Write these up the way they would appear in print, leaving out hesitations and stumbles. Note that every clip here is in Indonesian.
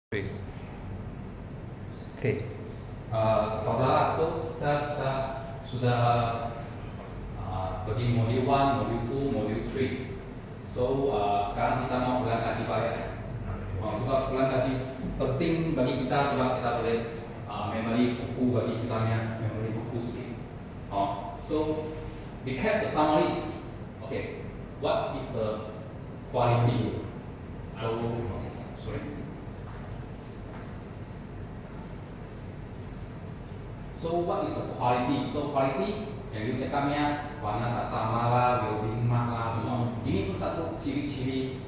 Oke, okay. Saudara, kita sudah pergi modul 1, modul 2, modul 3. Sekarang kita mau ulang kaji balik. Sebab ulang kaji penting bagi kita sebab kita boleh memori buku bagi kita memori buku sedikit. Recap the summary. Okay, what is the quality? So what is the quality? Quality yang you cakapnya warna tak sama lah, building mark lah semua. Ini pun satu ciri-ciri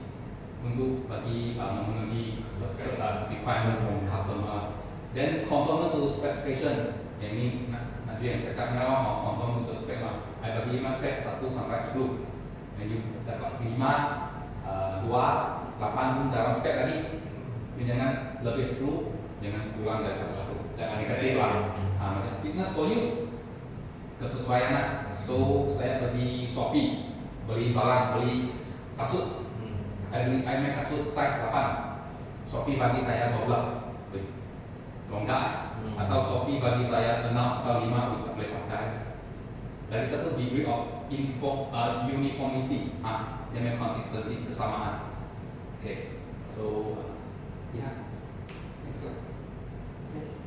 untuk bagi memenuhi requirement from customer. Then conform to specification. Yang ini nanti yang cakapnya lah mau conform to spec lah. I bagi 5 spec 1 sampai 10. Dan you dapat 5, 2, 8 pun dalam spek tadi. Jangan lebih 10. Jangan kurang dari 1. Jangan negatif lah. Fitness for use kesesuaian lah. Saya pergi Shopee beli barang, beli kasut. I make kasut size 8. Shopee bagi saya 12. Longgar. Atau Shopee bagi saya 6 atau 5 boleh pakai. Dari satu degree of uniformity, yang consistency, kesamaan. Okay. Next slide. Yes.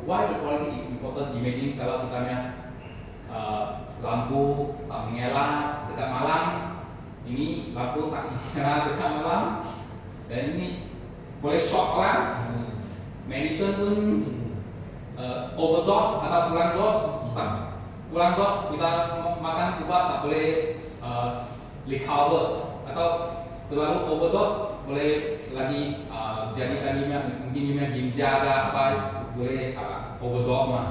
Why equality is important? Imagine kalau kita lampu tak menyala dekat malam, ini lampu tak menyala dekat malam, dan ini boleh shock orang. Medicine pun overdose atau kurang dos kita makan obat tak boleh recover, atau terlalu overdose boleh lagi jadi lagi mungkin ginjal apa boleh overdose mah,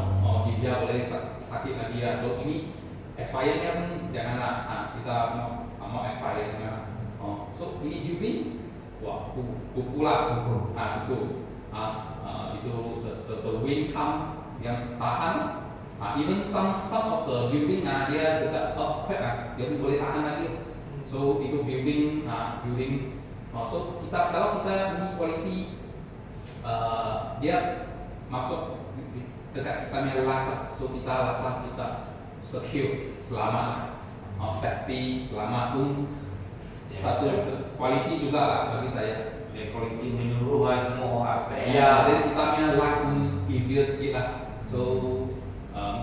ginjal boleh sakit lagi ya. Ini expirednya pun janganlah kita mau expirednya. Ini UV, wah kuku lah, kuku. Itu the wind come yang tahan. Even some of the building dia dekat earthquake dia pun boleh tahan lagi. Itu building. Kalau kita ini quality dia masuk dekat kita punya life, kita rasa kita secure, selamat, safety, selamat pun satu quality juga lah bagi saya. Quality menyeluruh semua aspek. Ya, dan kita punya life pun easier sikit lah.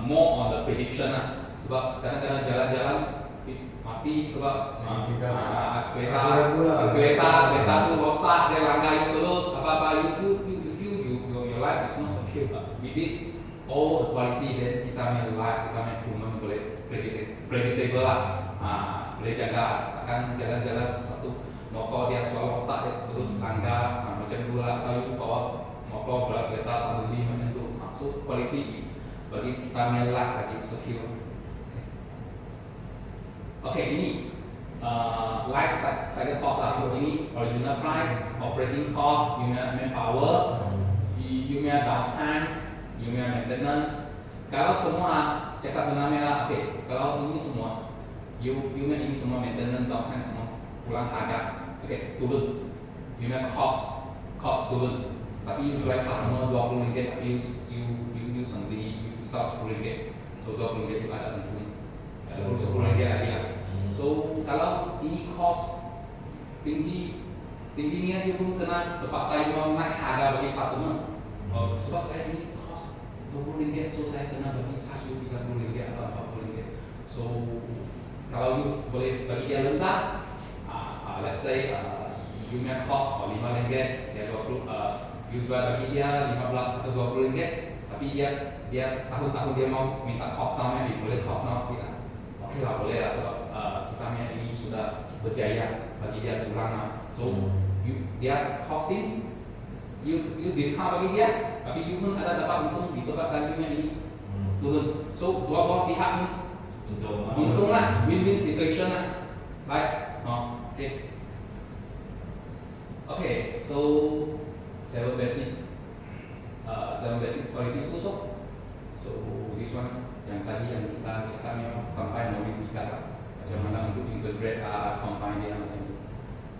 More on the prediction lah. Sebab kadang-kadang jalan-jalan mati sebab kereta tu rosak, dia langgar terus apa you feel your life is not secure. With this all the quality, then kita punya life, kita punya human boleh predictable lah. Boleh jaga, takkan jalan-jalan satu motor dia selalu rosak dia terus langgar macam tu lah. Atau you bawa motor kereta suddenly macam tu. Quality is bagi kita punya life lagi secure. Okay, ini life cycle cost lah. Ini original price, operating cost, you punya manpower, you punya downtime, you punya maintenance. Kalau semua cakap dengan merah, okay. Kalau ini semua, you punya ini semua maintenance, downtime semua pulang harga, okay, turun. You punya cost turun. Tapi you jual customer 20 ringgit, tapi you sendiri you jual 10 ringgit. 20 ringgit itu ada untung. 10 ringgit lagi lah. Kalau ini cost tingginya dia pun kena terpaksa you mau naik harga bagi customer. Sebab saya ini cost 20 ringgit, saya kena bagi charge you 30 ringgit atau 40 ringgit. Kalau you boleh bagi dia rendah, let's say you punya cost 5 ringgit, dia 20, you jual bagi dia 15 atau 20 ringgit, tapi dia tahun-tahun dia mau minta cost down, boleh cost down sedikit lah. Oke lah, boleh lah sebab kita ini sudah berjaya bagi dia kurang lah. Dia costing, you discount bagi dia, tapi you pun ada dapat untung disebabkan you ini turun. Dua pihak pun untung lah, win-win situation lah. Right? Okay, seven basic quality itu this one yang tadi yang kita cakapnya sampai modul 3 lah. Macam mana untuk integrate combine dia macam itu.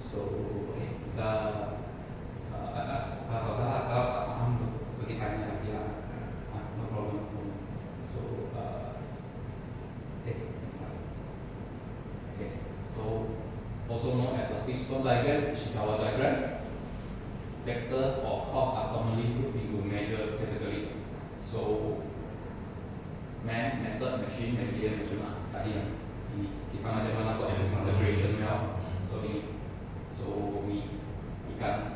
Okay, kita So diagram, Ishikawa diagram, vector or cost are commonly grouped into major category. So man, method, machine, material, measurement. Tadi yang ini kita macam mana buat integration ya. So ini, so ini ikan,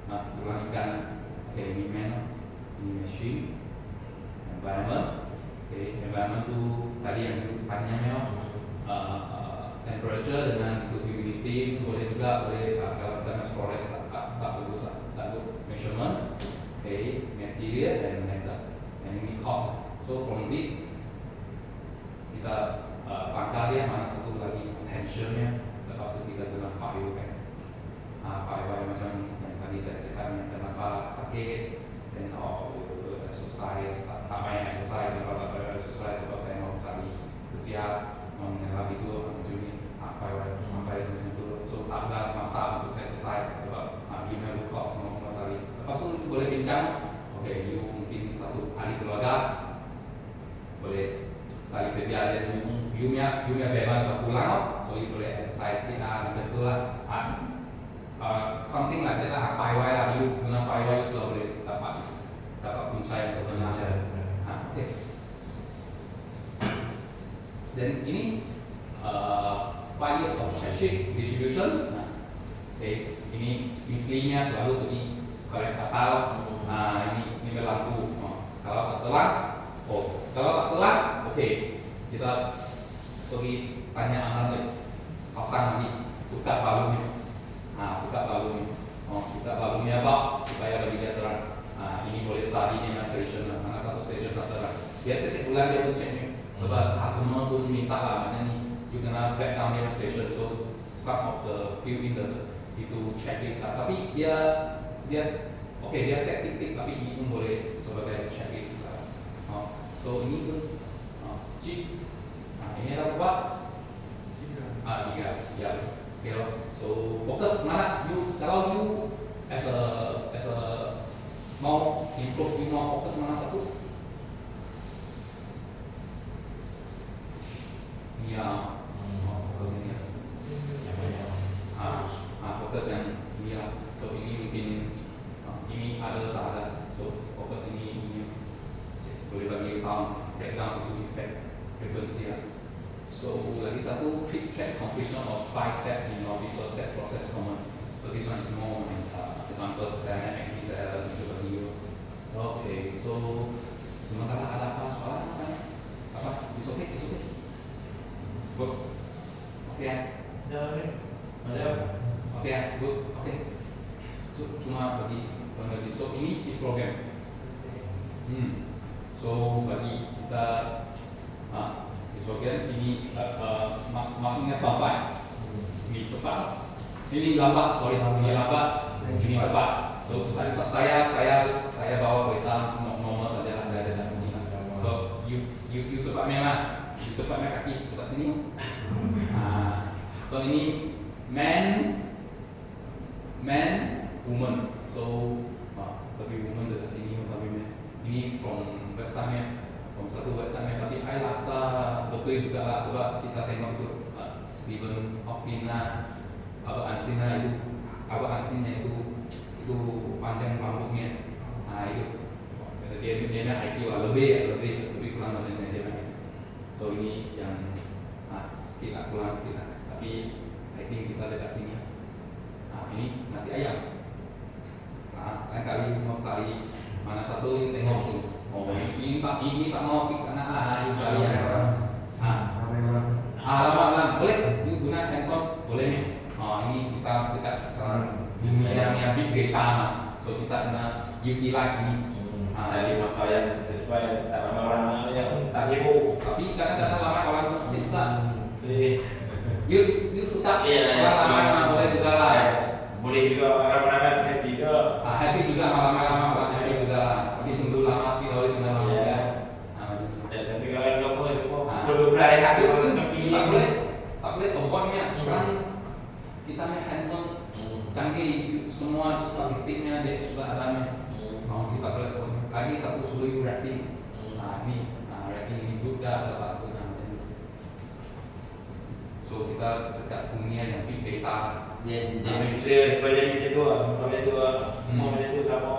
tulang ikan. Okay, ini man, ini machine, environment. Okay, environment tu tadi yang panjangnya temperature dengan itu humidity boleh juga boleh kalau kita storage tak bagus tak measurement. Okay, material dan method dan ini cost. So from this kita pangkal dia mana satu lagi potentialnya, lepas itu kita guna value kan. Value macam yang tadi saya cakap kenapa sakit dan exercise tak banyak exercise, kenapa tak banyak exercise sebab saya mau cari kerja, mau mengelak itu macam ni. Value sampai macam itu. So tak ada masa untuk exercise sebab you have cost mau cari. Lepas itu boleh bincang. Okay, you mungkin satu hari keluarga boleh cari kerja dan you bebas waktu pulang, so you boleh exercise kita macam tu lah. Something like that lah, 5Y lah, you guna 5Y you sudah boleh dapat punca yang sebenarnya. Okay. Dan ini 5 years of check distribution. Okay, ini mislinya selalu pergi collect kapal. Ini berlaku. Kalau tak telat, kalau tak telat, okay, kita pergi tanya anak pasang lagi, buka balonnya. Buka balonnya. Buka balonnya apa? Supaya lebih dia terang. Ini boleh study di mana station, mana satu station tak terang. Dia setiap bulan dia pun ceknya. Sebab customer pun minta lah, macam ni, you kena break down di station. So some of the fill in the itu checklist lah. Tapi dia okay, dia teknik tapi ini pun boleh sebagai checklist lah. So ini pun chip. Ini adalah buat 3 ya. Okay, so fokus mana you, kalau you as a mau improve, you mau fokus mana satu? Ini ya, fokus ini ya. Fokus yang ini lah. So ini mungkin ini ada tak ada. So fokus ini boleh bagi tahu breakdown itu effect frequency lah. So lagi satu quick check completion of 5 steps in multiple step process common. So this one is more examples saya ini saya tunjuk bagi you. Okay, so sementara ada apa soalan kan? Apa? It's okay. Good. Okay ya. Okay ya, good. Okay. So cuma bagi konversi. So ini is program. So bagi kita bagian ini masuknya sampai ini cepat, ini lambat, ini lambat, ini cepat. So saya bawa kereta nomor saja lah, saya ada sini. So you cepat memang, you cepatnya kaki sebelah sini. So ini man, woman. So tapi woman dekat sini, tapi man. Ini from website-nya. Satu website tapi saya rasa betul juga lah sebab kita tengok itu Stephen Hawking Albert Einstein itu panjang rambutnya. Itu dia IQ lah lebih kurang macam dia. So ini yang sedikit kurang sedikit tapi I think kita dekat sini. Ini nasi ayam. Lain kali mau cari mana satu yang tengok tu. Ini tak mau fix anak you cari yang lama boleh you guna handphone boleh nih. Ini kita sekarang dunia yang big data mah. So kita kena utilize ini. Jadi masalah yang sesuai tak ramai orang yang tak heboh. Tapi kadang-kadang lama kawan kita you suka orang lama boleh juga lah. Boleh juga ramai-ramai happy juga. Happy juga lama-lama happy juga. Tapi tunggu lama sekali lalu tunggu lama sekali. Tapi kalau nyoba semua berbelai hati tak boleh pokoknya sekarang kita main handphone canggih semua itu statistiknya dia sudah ada. Kita boleh lagi satu suruh rating. Ini rating ini juga dapat guna macam itu. So kita dekat dunia yang big data. Dia manusia supaya jadi macam tu lah, semua macam tu lah, semua macam tu sama.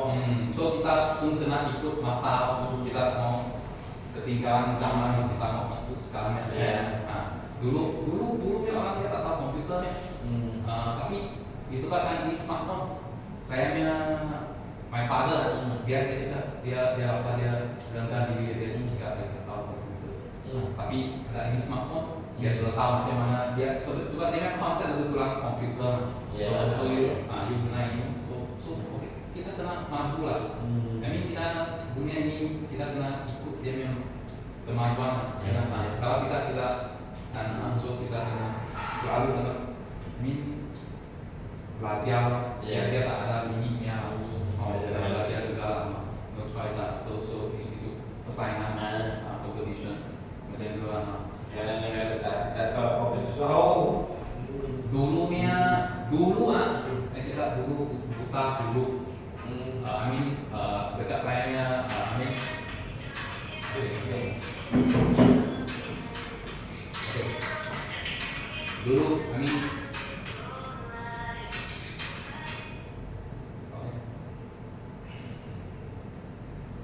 So kita pun kena ikut masa, kita mau ketinggalan zaman, kita mau ikut sekarang yang dulu dia orang dia tak tahu komputer ya. Tapi disebabkan ini smartphone, saya punya my father dia cakap dia rasa dia rendah diri dia juga dia tahu komputer. Tapi ada ini smartphone, dia sudah tahu macam mana dia sebab dia konsep lebih kurang komputer. So you guna ini, so okay, kita kena maju lah. I mean kita dunia ini kita kena ikut dia punya kemajuan. Kalau kita dan so kita kena selalu kena belajar. Dia tak ada limitnya. Kita belajar juga no choice lah. So itu persaingan competition macam itu lah. Sekarang yang ada tahu apa sesuatu. Dulu saya cakap dulu buta dulu. I mean dekat saya dulu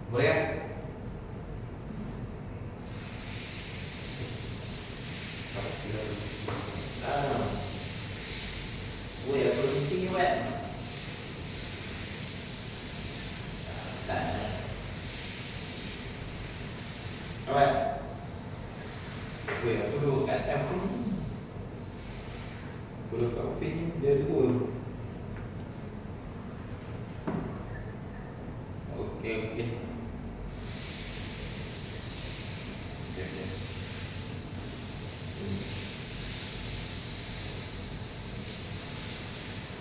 boleh ya? Boleh berhenti wet. Alright. Boleh aku dulu kat aku. Boleh kat office dia dua. Okay.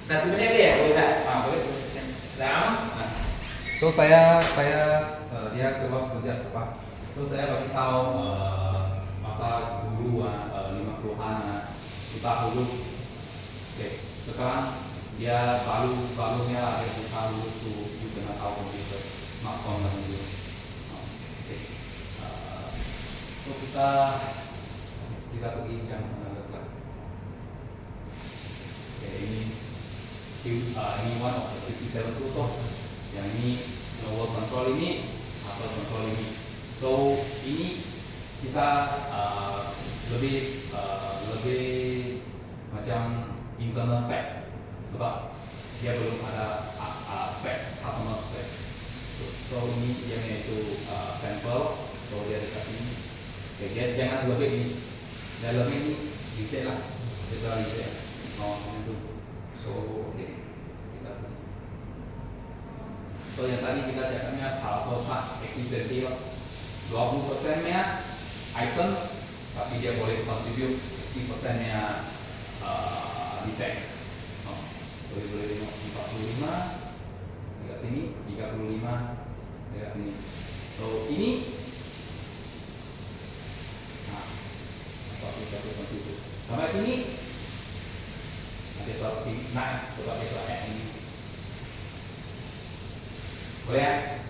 Satu minit boleh ya? Boleh tak? Boleh. Lama? So saya dia keluar kerja apa? So saya bagi tahu masa dulu 50-an kita dulu. Oke, sekarang dia barunya lah dia buka dulu tuh kena tahu komputer smartphone dan dulu. Oke. So kita pergi jam 16 lah. Oke, ini one of the 57 tools of yang ini lower control ini upper control ini. So ini kita lebih macam internal spec sebab dia belum ada spec customer spec. So ini yang itu sampel. So dia dekat sini. Okay, dia jangan lebih ini. Dan lebih ini dicek lah. Dia sudah dicek. Itu. So okay. So yang tadi kita cakapnya power chart activity 20% nya item, tapi dia boleh contribute 50% nya defect. Boleh 45 dekat sini, 35 dekat sini. So ini 41 contribute. Sampai sini ada satu naik, coba kita add ini. Boleh ya?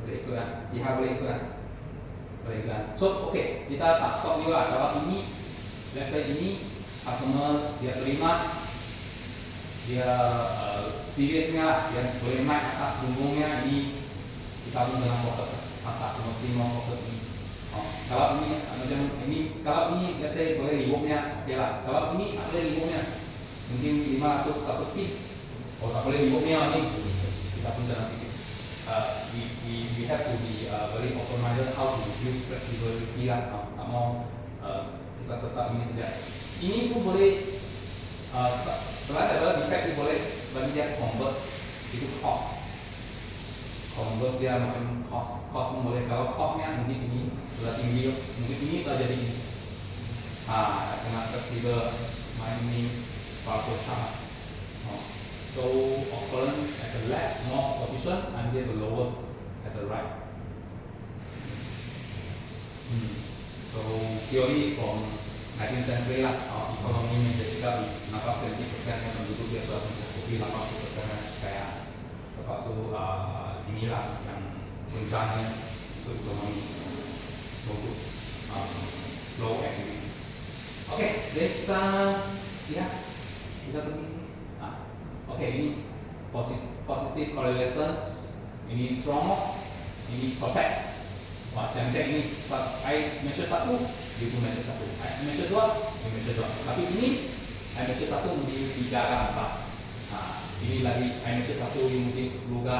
Boleh ikut kan? Iha boleh ikut kan? Boleh ikut kan? So, okay, kita tak stop juga. Kalau ini, let's say ini customer dia terima, dia seriousnya lah, dia boleh naik atas punggungnya, ini kita pun dengan fokus atas, mesti mau fokus ini. Kalau ini macam ini, kalau ini let's say boleh rewardnya, oke lah. Kalau ini boleh rewardnya, mungkin 500 satu piece. Oh, tak boleh rewardnya ini, kita pun jangan pikir. We have to be very open-minded how to use flexibility lah. Tak mau kita tetap ini saja. Ini pun boleh selain daripada defect itu boleh bagi dia convert itu cost. Convert dia macam cost pun boleh. Kalau costnya mungkin ini sudah tinggi, mungkin ini sudah jadi kena fleksibel main ini power chart. So operand at the left most position and the lowest at the right. So theory from 19th century lah, ekonomi menjadi kenapa 20% yang penduduk dia sudah mencakupi 80% saya. Lepas itu inilah yang puncaknya untuk ekonomi untuk slow activity. Oke, jadi kita lihat, kita pergi sini. Oke, ini positive correlation, ini strong, ini perfect. Wah, cantik ini. I measure 1, you measure 1. I measure 2, you measure 2. Tapi ini I measure 1 mungkin 3 kan 4. Nah, ini lagi I measure 1 mungkin 10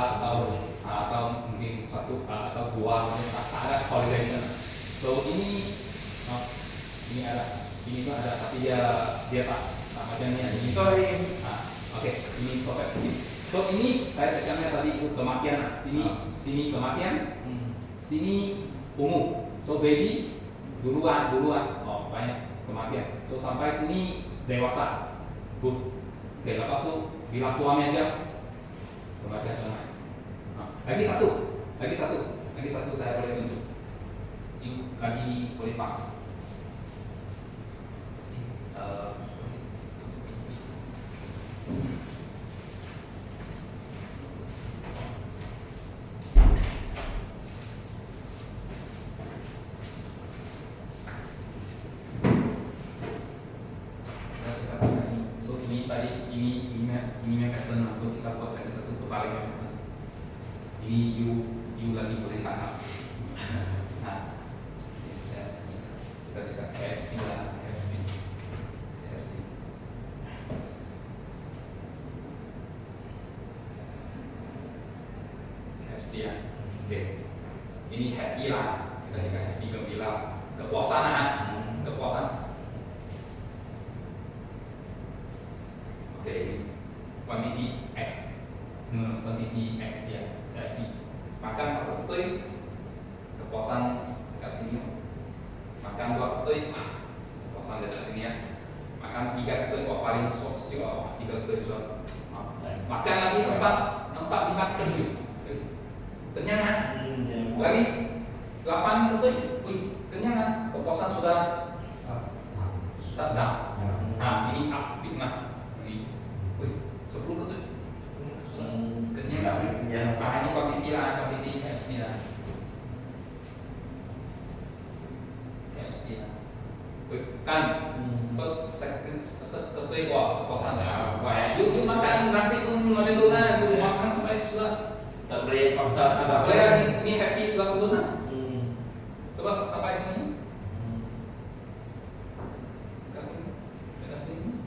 atau mungkin 1 atau 2 mungkin ada correlation. So ini ini ada, ini tuh ada tapi dia tak macam ini. Sorry. Oke, ini perfect. So ini saya tekannya tadi itu kematian. Sini kematian. Sini ungu. So baby duluan. Oh, banyak kematian. So sampai sini dewasa. Good. Oke, lepas itu bilang tuanya aja. Kematian selesai. Lagi satu saya boleh tunjuk. Ini lagi boleh faks. Ini pattern langsung kita buat lagi satu kebalik. Ini you lagi boleh tangkap. Nah, kita cakap KFC lah, KFC ya. Oke, ini happy lah, kita cakap happy gembira, kepuasan. Oke, quantity X ya, KFC. Makan 1 ketui, kepuasan dekat sini. Makan 2 ketui, kepuasan dekat sini ya. Makan 3 ketui, paling sosial, 3 ketui sosial. Makan lagi 4, 5 ketui, kenyang kan? Lagi 8 ketui, kenyang kan? Kepuasan sudah down. Nah, ini up peak mah. 10 ketui sudah kenyang. Ini quantity KFC lah. Kan first second ketui kepuasan ya. You makan nasi pun macam tu lah. You makan sampai sudah Tak boleh paksa. tak boleh. Ini happy sudah turun lah. Sebab sampai sini. Dekat sini.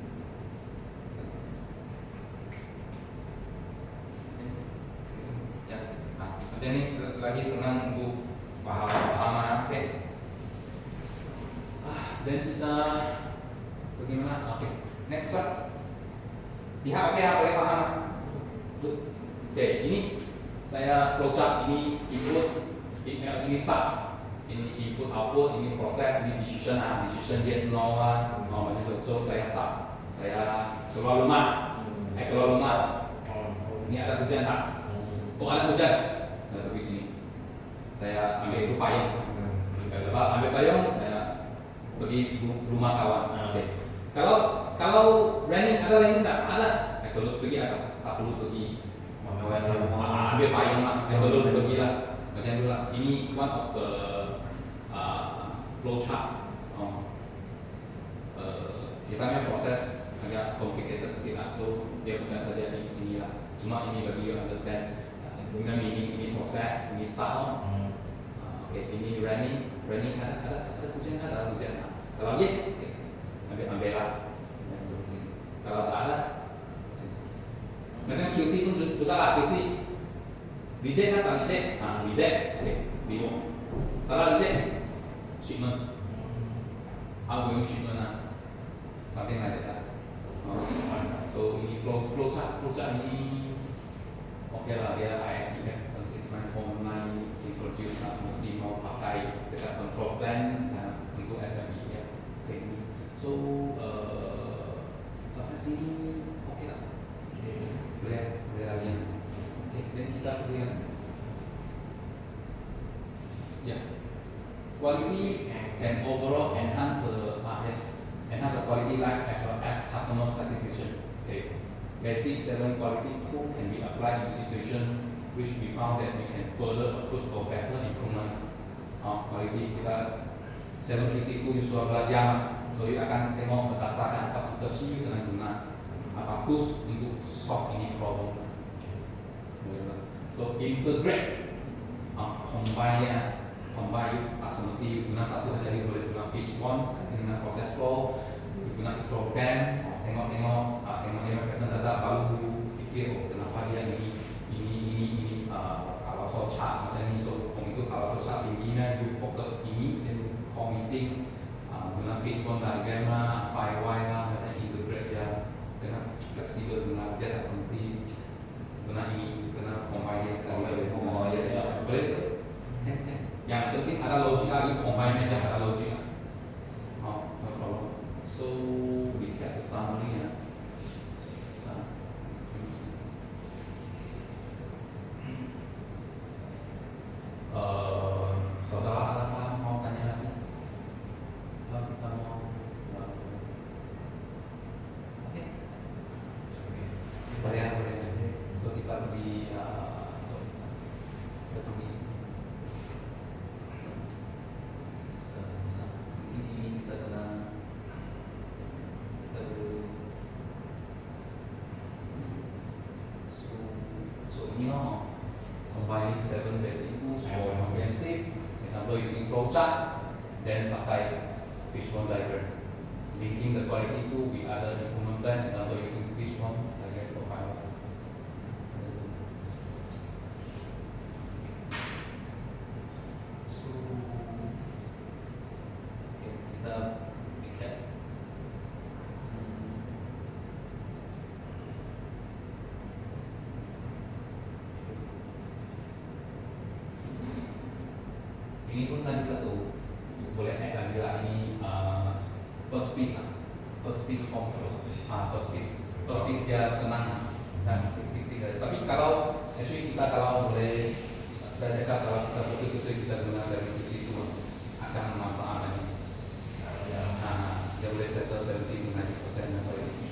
Ya, macam ni lagi senang untuk paham. Oke. Dan kita bagaimana? Oke. Next slide. Lihat oke, boleh paham. Oke, ini saya flowchart, ini input, ini start, ini input output, ini proses, ini decision yes no macam itu. So saya start, saya keluar rumah, ini ada hujan tak? Oh ada hujan, saya pergi sini, saya ambil itu payung, ambil payung, saya pergi rumah kawan. Oke. Kalau raining ada raining tak? Ada. Terus pergi tak perlu pergi. Ambil payung lah, terus pergi lah. Macam itu lah. Ini one of the flow chart. Kita punya proses agak complicated sedikit lah. So dia bukan saja di sini lah. Cuma ini bagi you understand. Dengan ini proses, ini start. Oke, ini running ada hujan. Kalau yes, ambil lah. Kalau tak ada, macam QC pun juga lah QC. Reject kan tak reject? Reject. Oke, bingung. Kalau reject, shipment. Outgoing shipment lah. Something like that. So ini flow chart ini oke lah, dia IITF 6949 introduce lah, mesti mau pakai dekat control plan untuk FMI ya. Oke, so sampai sini oke lah. Boleh lagi. Oke, dan kita lihat. Ya, quality can overall enhance the quality life as well as customer satisfaction. Okay. Basic 7 quality tool can be applied in situation which we found that we can further approach for better improvement. Quality kita 7 QC itu sudah belajar So you akan tengok berdasarkan kapasitas you kena guna apa tools untuk solve ini problem. So integrate, combine you tak semesti guna satu saja, you boleh guna fishbone dengan proses flow, you guna histogram, tengok pattern data baru you fikir kenapa dia ini kalau kau chart macam ni, so itu kalau kau chart tingginya you fokus ini, then kau meeting guna fishbone diagram lah, 5Y lah, macam integrate dia, kena fleksibel guna dia tak semesti guna ini, kena combine dia sekali boleh. Yang penting ada logik lagi, combine saja ada logik. No problem. So recap the summary ya. Saudara ada apa mau tanya lagi? Kalau kita mau, oke. Boleh. So kita pergi, kita pergi. Ini kita kena so ini loh, combining 7 basic tools for comprehensive. Example using flowchart, then pakai fishbone diagram, linking the quality tool with other improvement plan. Example using fishbone diagram profile. So kita recap. Ini pun lagi satu, boleh add lagi lah ini first piece home first piece dia senang dan titik. Tapi kalau actually kita kalau boleh, saya cakap kalau kita betul-betul kita guna service itu akan manfaat ini. Dia boleh settle 70-90% apa itu.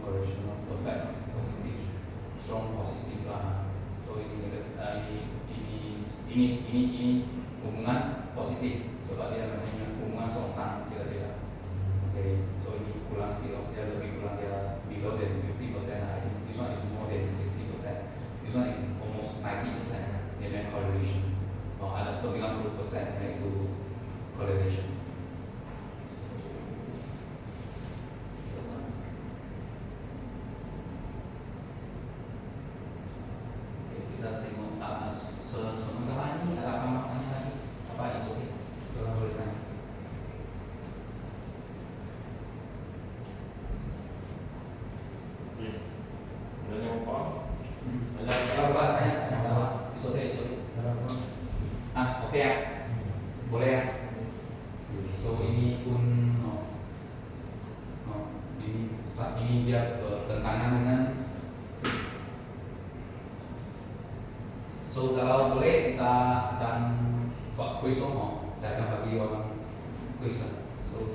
Correlation perfect positive, strong positive lah. So ini hubungan positif sebab dia macam hubungan songsang kira-kira. Okay, so ini kurang sikit, dia lebih kurang, dia below than 50%. I think this one is more than 60%. This one is almost 90%. Dia punya correlation. Ada 90% itu correlation. Kita tengok sementara ini ada apa maknanya lagi? Apa isu ini? Kalau boleh tanya. Ada apa? Kalau apa tanya? Apa? Isu ini. Oke ya, boleh ya. So ini pun ini saat ini dia bertentangan dengan. So kalau boleh kita akan buat quiz saya akan bagi orang quiz lah. So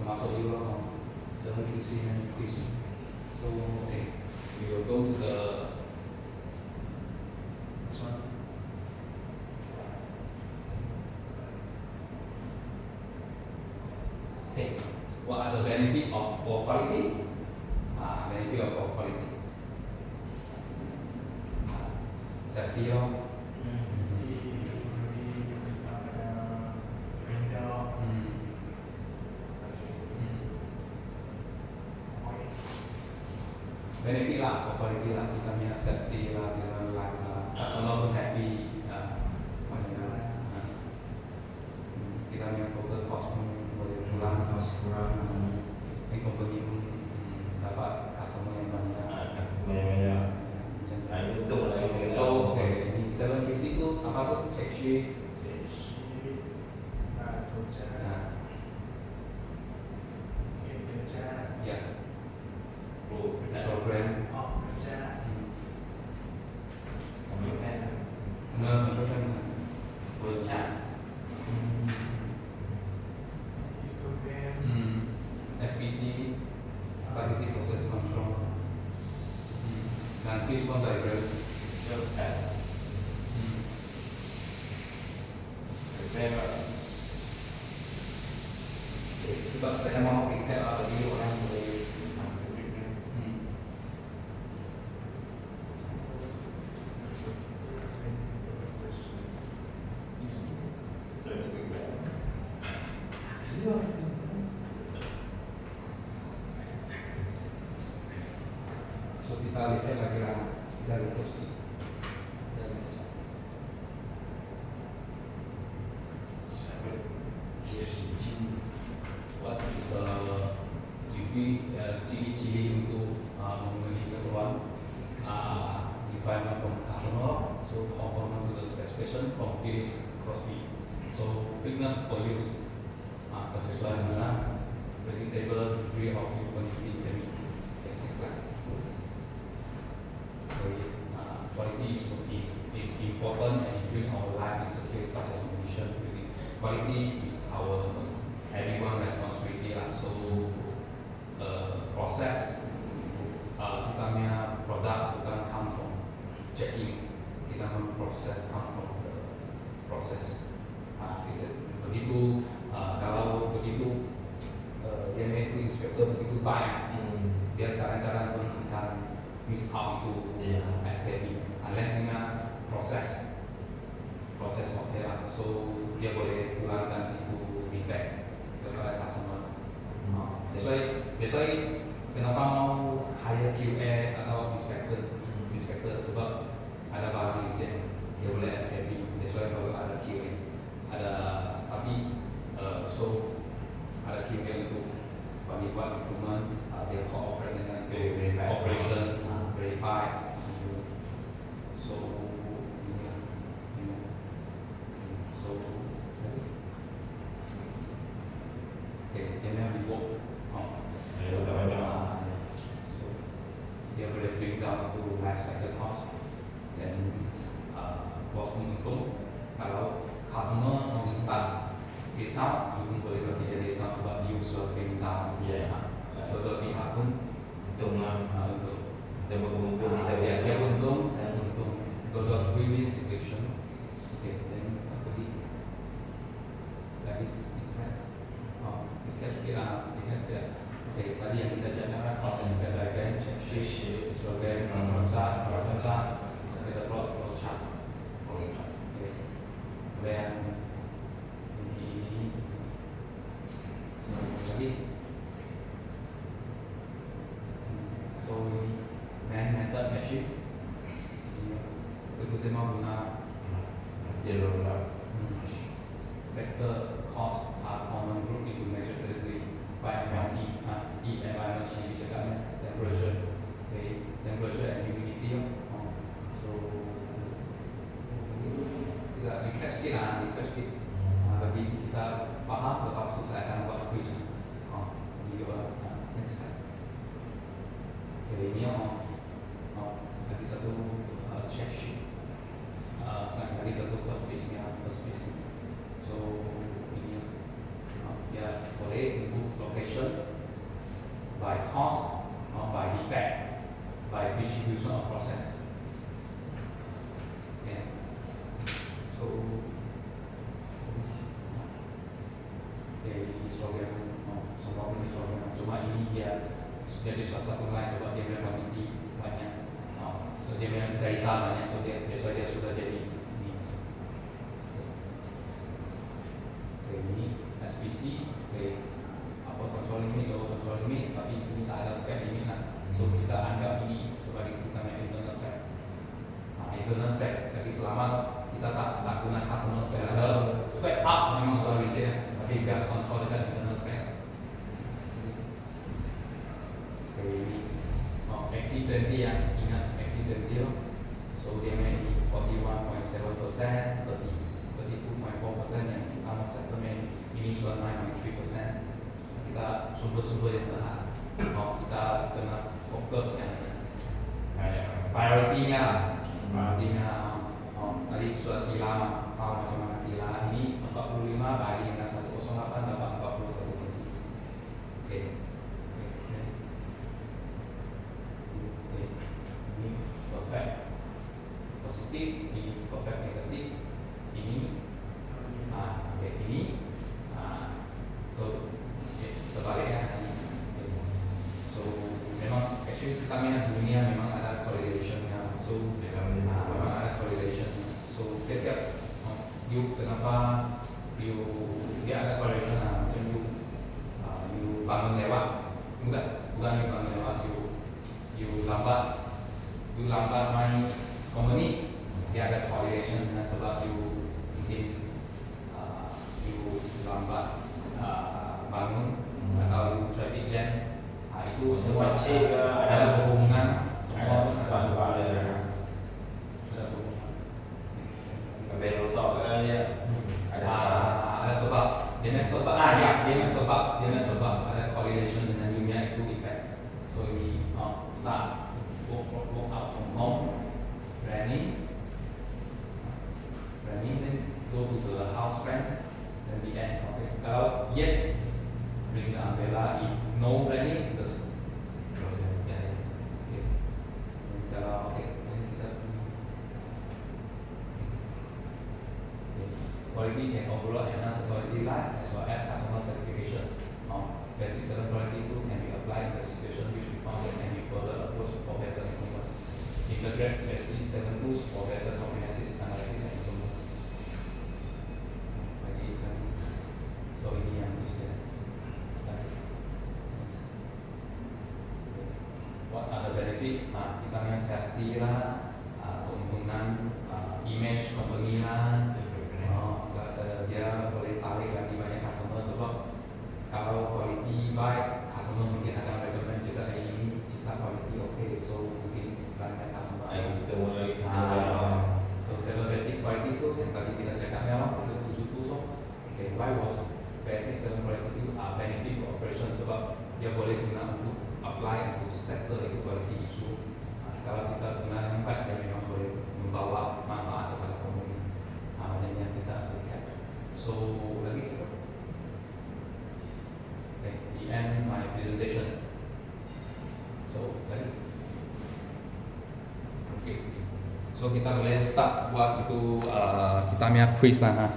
termasuk juga saya mau isi quiz. So okay, we will go to the this one. Okay, what are the benefit of poor quality? Benefit of poor quality. Safety benefit lah, for quality lah, kita punya safety lah, kita life lah, customer pun happy, kita punya total cost pun boleh kurang, ini company pun dapat customer yang banyak. Semuanya. Nah, itu betul lah. So, okay, ini 7 QC tools apa tuh? Check sheet. Ya, program. Construction. SPC, statistic process control. Dan fishbone diagram. Sebab saya mau recap lah, jadi orang boleh. So kita lihat lagi lah, kita lihat sih. What is ciri-ciri untuk memenuhi keperluan requirement from customer, so conform to the specification from finish Crosby. So fitness for use, sesuai dengan predictable degree of uniformity in next slide. Quality is important and bring our life in secure such as mission. Quality is our everyone responsibility lah. So proses kita punya produk bukan come from checking, kita memproses come from the process. Begitu kalau begitu dia itu inspektor begitu banyak, dia kadang-kadang pun akan miss out itu SKB unless dengan proses oke lah. So dia boleh keluarkan itu defect kepada customer. That's why kenapa mau hire QA atau inspector sebab ada barang reject dia boleh SKB. That's why baru ada QA. Tapi so ada QA untuk bagi buat improvement, dia cooperate dengan operation, verify. So dia memang reward. So dia boleh bring down to life cycle cost dan bos pun untung kalau customer mau minta discount, you pun boleh bagi dia discount sebab you sudah bring down. Betul pihak pun untung. Dia untung, saya untung. Betul win-win situation. Then apa lagi slide. Recap sikit. Tadi yang kita cakap cost and benefit diagram, check sheet, histogram, control chart, scatter plot, flow chart. Kemudian ini lagi. So method machine. Kita mau guna vector cost are common group into measure category by environment yang dicakapnya temperature and humidity. So kita recap sikit bagi kita faham, lepas tu saya akan buat quiz. Next slide. Ini lagi satu check sheet. Lagi satu first base. So ini ya boleh untuk location, by cost, by defect, by distribution of process. So ini slogan, semua ini slogan. Cuma ini dia jadi salah satu line sebab dia punya quantity banyak. So dia punya data banyak, so dia sudah jadi ini. Ini SPC, apa control limit, lower control limit, tapi sini tak ada spec limit lah. So kita anggap ini sebagai kita punya internal spec. Internal spec, tapi selama kita tak guna customer spec, harus spec up memang sudah reject, tapi kita control dengan internal spec. Active 20 ya, ingat active 20 so dia main di 41.7%, 32.4% yang kita mau settlement ini sudah 9.3%. Kita sumber-sumber yang tahan. Kita kena fokus yang priority-nya tadi sudah tilang, tahu macam mana tilang ini 45 bagi dengan 108 dapat 41.7. Oke. Ini perfect positif, ini perfect negatif, ini ini so terbalik ya. So memang actually kita lihat dunia memang ada correlation-nya. So memang ada correlation. So tiap you kenapa dia ada correlation macam you bangun lewat bukan you bangun lewat you lambat main company dia ada correlation dengan sebab you mungkin you lambat bangun atau you traffic jam itu semua ada hubungan semua sebab ada hubungan kabel rosak kan dia ada sebab dia sebab ada correlation dengan dunia itu effect. So ini start work out from home, running then go to the house friend, then the end. Okay. Kalau yes, bring the umbrella. If no running, just yeah. Okay. Kalau then kita quality can overall enhance quality life as well as customer satisfaction. Basic 7 quality tool can be applied in the situation which we found that can be further approached for better improvement. Integrate basic 7 tools for better comprehensive analysis and improvement. So ini yang bisa. What are the benefit? Kita punya safety lah, keuntungan, image company lah. Dia boleh tarik lagi banyak customer sebab kalau quality baik, customer mungkin akan recommend juga ini cipta quality okay, so mungkin banyak customer. Kita mulai so seven basic quality tools yang tadi kita cakap memang itu 7 tools. Okay, why was basic 7 quality tool benefit to operation sebab dia boleh guna untuk apply untuk settle itu quality issue. Kalau kita guna yang baik, dia memang boleh membawa manfaat kepada pengguna. Macam yang kita lihat. So lagi satu. Okay, the end my presentation. So tadi. Okay. So kita boleh start buat itu kita punya quiz lah.